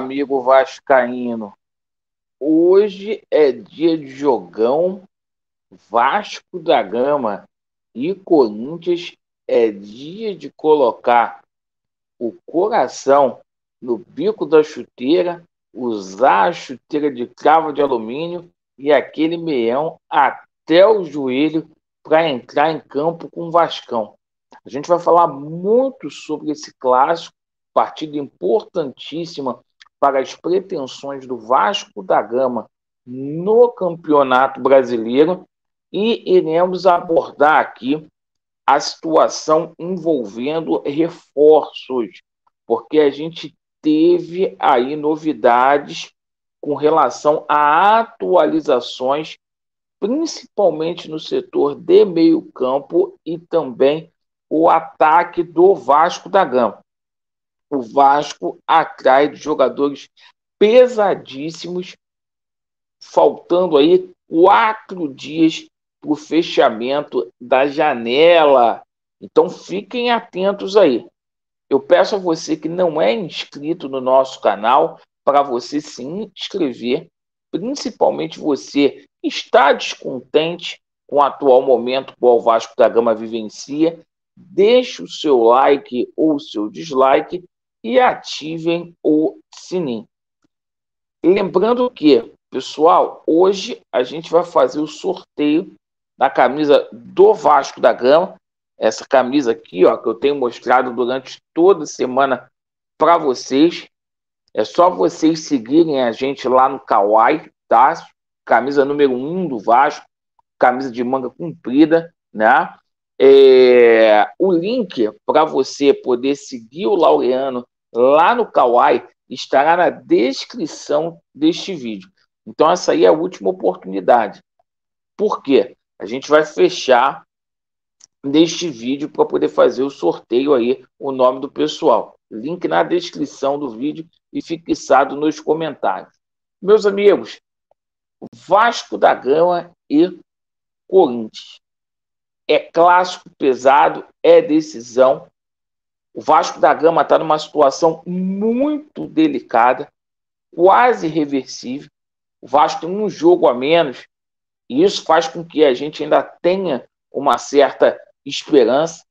amigo vascaíno. Hoje é dia de jogão. Vasco da Gama e Corinthians, é dia de colocar o coração no bico da chuteira, usar a chuteira de cravo de alumínio e aquele meião até o joelho para entrar em campo com o Vascão. A gente vai falar muito sobre esse clássico, partida importantíssima para as pretensões do Vasco da Gama no Campeonato Brasileiro, e iremos abordar aqui a situação envolvendo reforços, porque a gente teve aí novidades com relação a atualizações, principalmente no setor de meio-campo e também o ataque do Vasco da Gama. O Vasco atrai de jogadores pesadíssimos, faltando aí 4 dias para o fechamento da janela. Então fiquem atentos aí. Eu peço a você que não é inscrito no nosso canal para você se inscrever, principalmente você que está descontente com o atual momento que o Vasco da Gama vivencia. Deixe o seu like ou o seu dislike e ativem o sininho. Lembrando que, pessoal, hoje a gente vai fazer o sorteio da camisa do Vasco da Gama, essa camisa aqui, ó, que eu tenho mostrado durante toda a semana para vocês. É só vocês seguirem a gente lá no Kawaii, tá? Camisa número 1 do Vasco, camisa de manga comprida, né? O link para você poder seguir o Laureano lá no Kawaii estará na descrição deste vídeo. Então essa aí é a última oportunidade. Por quê? A gente vai fechar neste vídeo para poder fazer o sorteio aí, o nome do pessoal. Link na descrição do vídeo e fixado nos comentários. Meus amigos, Vasco da Gama e Corinthians. É clássico pesado, é decisão. O Vasco da Gama está numa situação muito delicada, quase irreversível. O Vasco tem um jogo a menos, e isso faz com que a gente ainda tenha uma certa esperança.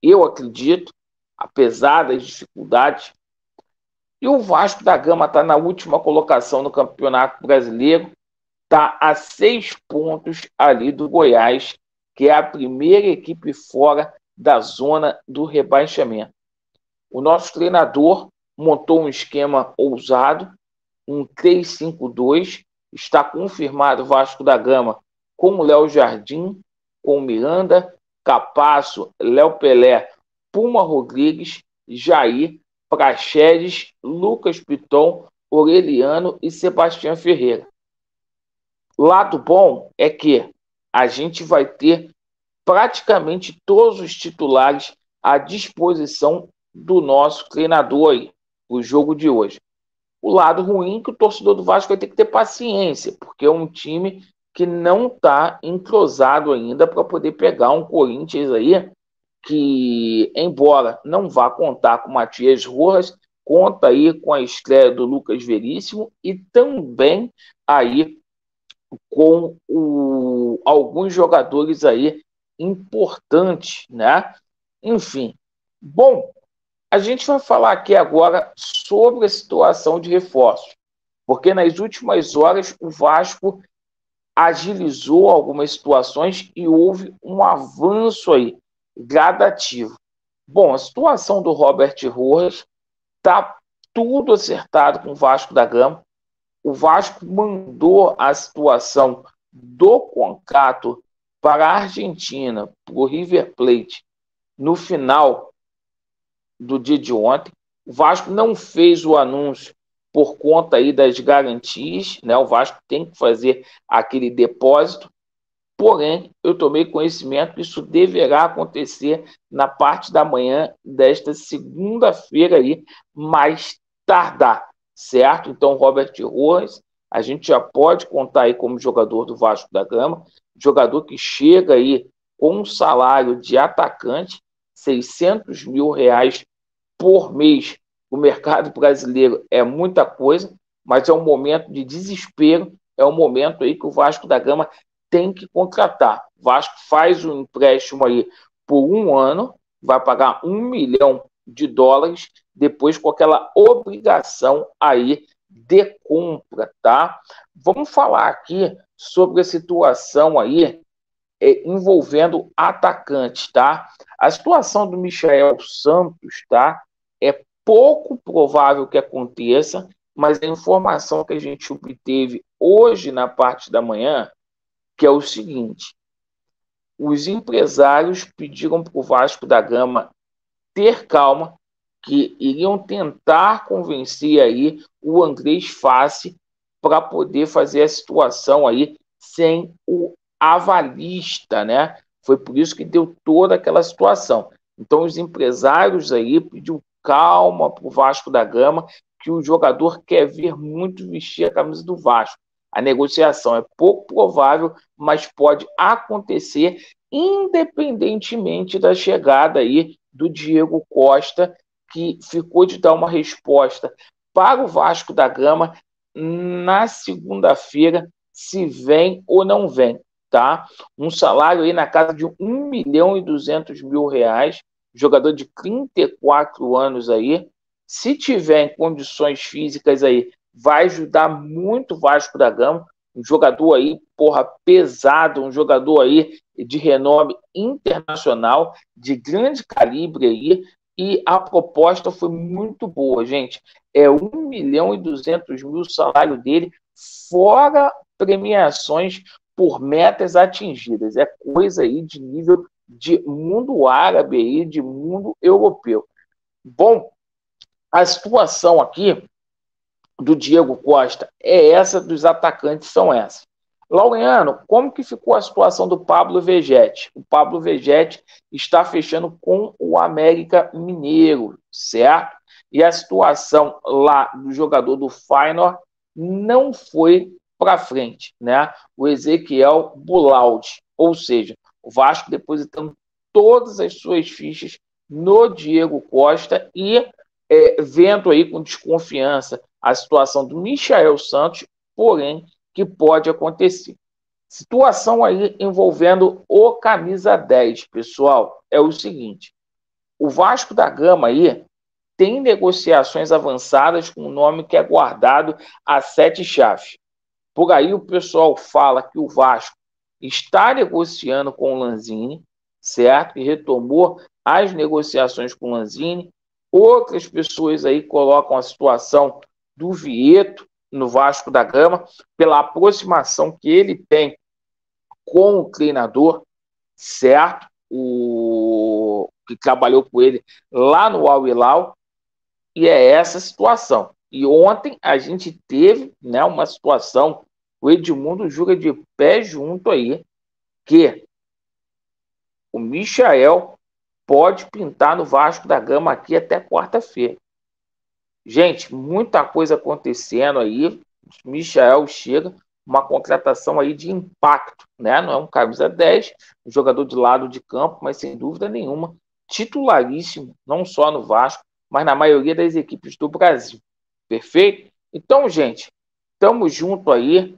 Eu acredito, apesar das dificuldades. E o Vasco da Gama está na última colocação no Campeonato Brasileiro, está a 6 pontos ali do Goiás, que é a primeira equipe fora da zona do rebaixamento. O nosso treinador montou um esquema ousado, um 3-5-2, está confirmado o Vasco da Gama com o Léo Jardim, com o Miranda, Capasso, Léo Pelé, Puma Rodrigues, Jair, Praxedes, Lucas Piton, Aureliano e Sebastião Ferreira. Lado bom é que a gente vai ter praticamente todos os titulares à disposição do nosso treinador aí, o jogo de hoje. O lado ruim é que o torcedor do Vasco vai ter que ter paciência, porque é um time que não está entrosado ainda para poder pegar um Corinthians aí que, embora não vá contar com o Matias Rojas, conta aí com a estreia do Lucas Veríssimo e também aí com alguns jogadores aí importantes, né? Enfim, bom, a gente vai falar aqui agora sobre a situação de reforços, porque nas últimas horas o Vasco agilizou algumas situações e houve um avanço aí, gradativo. Bom, a situação do Robert Rojas está tudo acertado com o Vasco da Gama. O Vasco mandou a situação do contrato para a Argentina, para o River Plate, no final do dia de ontem. O Vasco não fez o anúncio por conta aí das garantias, né? O Vasco tem que fazer aquele depósito, porém, eu tomei conhecimento que isso deverá acontecer na parte da manhã desta segunda-feira aí, mais tardar, certo? Então, Robert Rojas, a gente já pode contar aí como jogador do Vasco da Gama, jogador que chega aí com um salário de atacante, R$ 600 mil por mês O mercado brasileiro é muita coisa, mas é um momento de desespero, é um momento aí que o Vasco da Gama tem que contratar. O Vasco faz um empréstimo aí por 1 ano, vai pagar US$ 1 milhão, depois com aquela obrigação aí de compra, tá? Vamos falar aqui sobre a situação aí envolvendo atacantes, tá? A situação do Michael Santos, tá? É pouco provável que aconteça, mas a informação que a gente obteve hoje na parte da manhã, que é o seguinte: os empresários pediram para o Vasco da Gama ter calma, que iriam tentar convencer aí o Andrés Fassi para poder fazer a situação aí sem o avalista, né? Foi por isso que deu toda aquela situação. Então, os empresários aí pediu calma para o Vasco da Gama, que o jogador quer ver muito vestir a camisa do Vasco. A negociação é pouco provável, mas pode acontecer independentemente da chegada aí do Diego Costa, que ficou de dar uma resposta para o Vasco da Gama na segunda-feira, se vem ou não vem, tá? Um salário aí na casa de R$ 1.200.000, jogador de 34 anos aí, se tiver em condições físicas aí, vai ajudar muito o Vasco da Gama, um jogador aí, porra, pesado, um jogador aí de renome internacional, de grande calibre aí, e a proposta foi muito boa, gente. É R$ 1.200.000 o salário dele, fora premiações por metas atingidas. É coisa aí de nível de mundo árabe aí, de mundo europeu. Bom, a situação aqui do Diego Costa é essa, dos atacantes são essas. Laureano, como que ficou a situação do Pablo Vegetti? O Pablo Vegetti está fechando com o América Mineiro, certo? E a situação lá do jogador do Feyenoord não foi para frente, né? O Ezequiel Bulaldi, ou seja, o Vasco depositando todas as suas fichas no Diego Costa e vendo aí com desconfiança a situação do Michael Santos, porém, que pode acontecer. Situação aí envolvendo o camisa 10, pessoal, é o seguinte: o Vasco da Gama aí tem negociações avançadas com um nome que é guardado a 7 chaves. Por aí o pessoal fala que o Vasco está negociando com o Lanzini, certo? E retomou as negociações com o Lanzini. Outras pessoas aí colocam a situação do Vieto no Vasco da Gama, pela aproximação que ele tem com o treinador, certo? O que trabalhou com ele lá no Al Hilal, e é essa situação. E ontem a gente teve, né, uma situação, o Edmundo jura de pé junto aí, que o Michael pode pintar no Vasco da Gama aqui até quarta-feira. Gente, muita coisa acontecendo aí. Michael chega, uma contratação aí de impacto, né? Não é um camisa 10, um jogador de lado de campo, mas sem dúvida nenhuma, titularíssimo, não só no Vasco, mas na maioria das equipes do Brasil. Perfeito? Então, gente, estamos junto aí.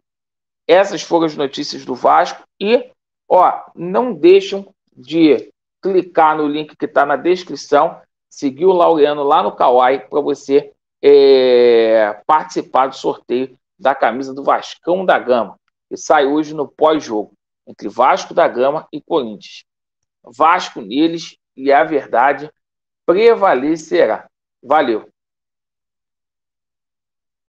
Essas foram as notícias do Vasco. E, ó, não deixam de clicar no link que está na descrição, seguir o Laureano lá no Kawaii para você participar do sorteio da camisa do Vascão da Gama, que sai hoje no pós-jogo, entre Vasco da Gama e Corinthians. Vasco neles e a verdade prevalecerá. Valeu!